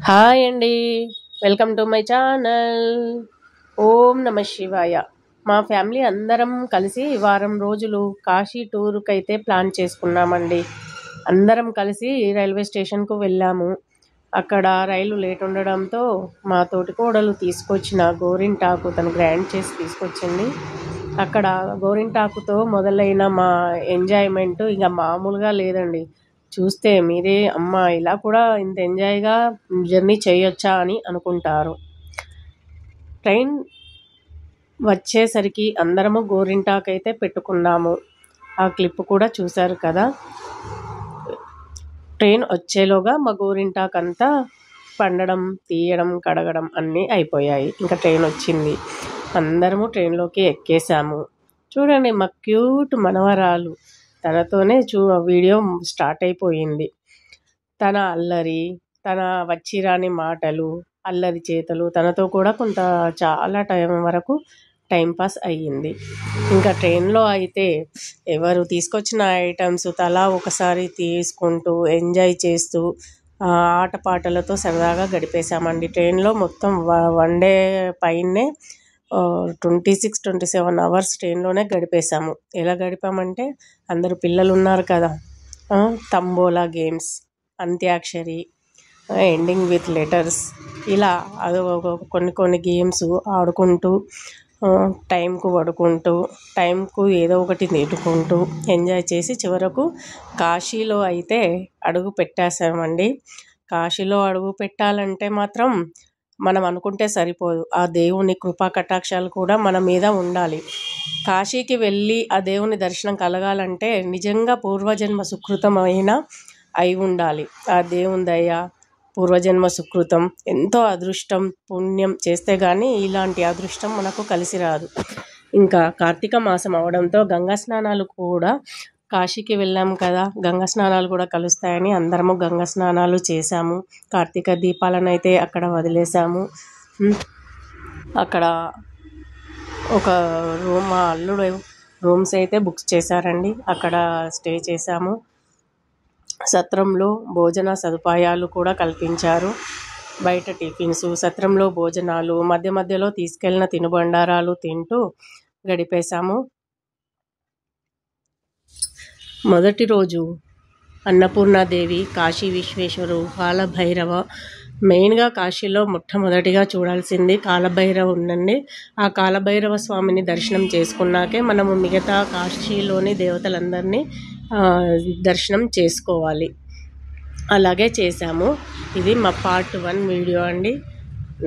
Hi అండి. Welcome to my channel. ఓం నమ శివాయ. మా ఫ్యామిలీ అందరం కలిసి వారం రోజులు కాశీ టూర్కైతే ప్లాన్ చేసుకున్నామండి. అందరం కలిసి రైల్వే స్టేషన్కు వెళ్ళాము. అక్కడ రైలు లేట్ ఉండడంతో మా తోటికోడలు తీసుకొచ్చిన గోరింటాకు తను గ్రైండ్ చేసి తీసుకొచ్చింది. అక్కడ గోరింటాకుతో మొదలైన మా ఎంజాయ్మెంట్ ఇక మామూలుగా లేదండి. చూస్తే మీరే అమ్మ ఇలా కూడా ఇంత ఎంజాయ్గా జర్నీ చేయొచ్చా అని అనుకుంటారు. ట్రైన్ వచ్చేసరికి అందరము గోరింటాకైతే పెట్టుకున్నాము. ఆ క్లిప్ కూడా చూశారు కదా. ట్రైన్ వచ్చేలోగా మా గోరింటాకంతా పండడం, తీయడం, కడగడం అన్నీ అయిపోయాయి. ఇంకా ట్రైన్ వచ్చింది. అందరము ట్రైన్లోకి ఎక్కేసాము. చూడండి మా క్యూట్ మనవరాలు, తనతోనే వీడియో స్టార్ట్ అయిపోయింది. తన అల్లరి, తన వచ్చిరాని మాటలు, అల్లరి చేతలు, తనతో కూడా చాలా టైం వరకు టైంపాస్ అయ్యింది. ఇంకా ట్రైన్లో అయితే ఎవరు తీసుకొచ్చిన ఐటమ్స్ తలా ఒకసారి తీసుకుంటూ ఎంజాయ్ చేస్తూ ఆటపాటలతో సరదాగా గడిపేశామండి. ట్రైన్లో మొత్తం 1 డే పైనే 26-27 అవర్స్ ట్రైన్లోనే గడిపేశాము. ఎలా గడిపామంటే అందరు పిల్లలు ఉన్నారు కదా, tambola games, antakshari, ending with letters, ఇలా కొన్ని గేమ్స్ ఆడుకుంటూ టైంకు పడుకుంటూ టైంకు ఏదో ఒకటి తిట్టుకుంటూ ఎంజాయ్ చేసి చివరకు కాశీలో అయితే అడుగు పెట్టేశామండి. కాశీలో అడుగు పెట్టాలంటే మాత్రం మనం అనుకుంటే సరిపోదు. ఆ దేవుని కృపా కటాక్షాలు కూడా మన మీద ఉండాలి. కాశీకి వెళ్ళి ఆ దేవుని దర్శనం కలగాలంటే నిజంగా పూర్వజన్మ సుకృతమైన అయి ఉండాలి. ఆ దేవుని దయ, పూర్వజన్మ సుకృతం, ఎంతో అదృష్టం, పుణ్యం చేస్తే కానీ ఇలాంటి అదృష్టం మనకు కలిసి రాదు. ఇంకా కార్తీక మాసం అవడంతో గంగా స్నానాలు కూడా, కాశీకి వెళ్ళాము కదా, గంగా స్నానాలు కూడా కలుస్తాయని అందరము గంగా స్నానాలు చేశాము. కార్తీక దీపాలను అయితే అక్కడ వదిలేసాము. అక్కడ ఒక రూమ్, మా అల్లుడు రూమ్స్ అయితే బుక్ చేశారండి. అక్కడ స్టే చేశాము. సత్రంలో భోజన సదుపాయాలు కూడా కల్పించారు. బయట టిఫిన్స్, సత్రంలో భోజనాలు, మధ్య మధ్యలో తీసుకెళ్ళిన తినుబండారాలు తింటూ గడిపేశాము. మొదటి రోజు అన్నపూర్ణాదేవి, కాశీ విశ్వేశ్వరు, కాలభైరవ, మెయిన్గా కాశీలో మొట్టమొదటిగా చూడాల్సింది కాలభైరవ ఉండండి. ఆ కాలభైరవ స్వామిని దర్శనం చేసుకున్నాకే మనము మిగతా కాశీలోని దేవతలందరినీ దర్శనం చేసుకోవాలి. అలాగే చేశాము. ఇది మా పార్ట్ 1 వీడియో అండి.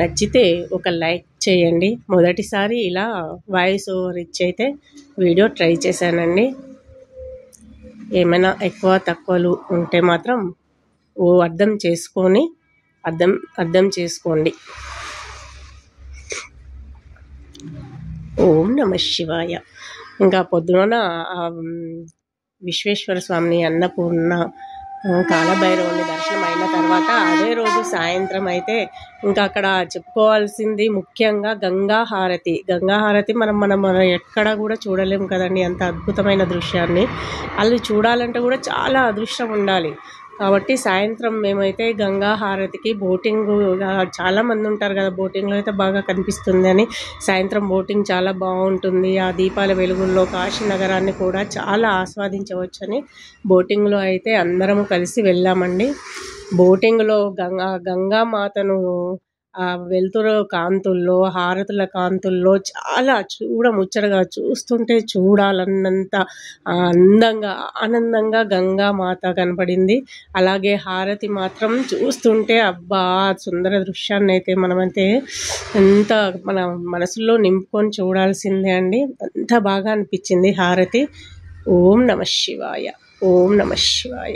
నచ్చితే ఒక లైక్ చేయండి. మొదటిసారి ఇలా వాయిస్ ఓవర్ ఇచ్చైతే వీడియో ట్రై చేశానండి. ఏమైనా ఎక్కువ తక్కువలు ఉంటే మాత్రం అర్థం చేసుకోండి. ఓం నమ శివాయ. ఇంకా పొద్దున విశ్వేశ్వర స్వామిని, అన్నపూర్ణ, కాలభైరవుని దర్శనం అయిన తర్వాత అదే రోజు సాయంత్రం అయితే ఇంకా అక్కడ చెప్పుకోవాల్సింది ముఖ్యంగా గంగా హారతి మనం ఎక్కడ కూడా చూడలేము కదండి. అంత అద్భుతమైన దృశ్యాన్ని అది చూడాలంటే కూడా చాలా అదృష్టం ఉండాలి. కాబట్టి సాయంత్రం మేమైతే గంగా హారతికి బోటింగ్, చాలామంది ఉంటారు కదా, బోటింగ్లో అయితే బాగా కనిపిస్తుంది అని సాయంత్రం బోటింగ్ చాలా బాగుంటుంది. ఆ దీపాల వెలుగుల్లో కాశీ నగరాన్ని కూడా చాలా ఆస్వాదించవచ్చని బోటింగ్లో అయితే అందరము కలిసి వెళ్ళామండి. బోటింగ్లో గంగామాతను ఆ వెలుతురు కాంతుల్లో, హారతుల కాంతుల్లో చాలా చూడముచ్చటగా, చూస్తుంటే చూడాలన్నంత ఆనందంగా గంగామాత కనపడింది. అలాగే హారతి మాత్రం చూస్తుంటే అబ్బా సుందర దృశ్యాన్ని అయితే మనమైతే మన మనసులో నింపుకొని చూడాల్సిందే అండి. అంత బాగా అనిపించింది హారతి. ఓం నమ శివాయ. ఓం నమ శివాయ.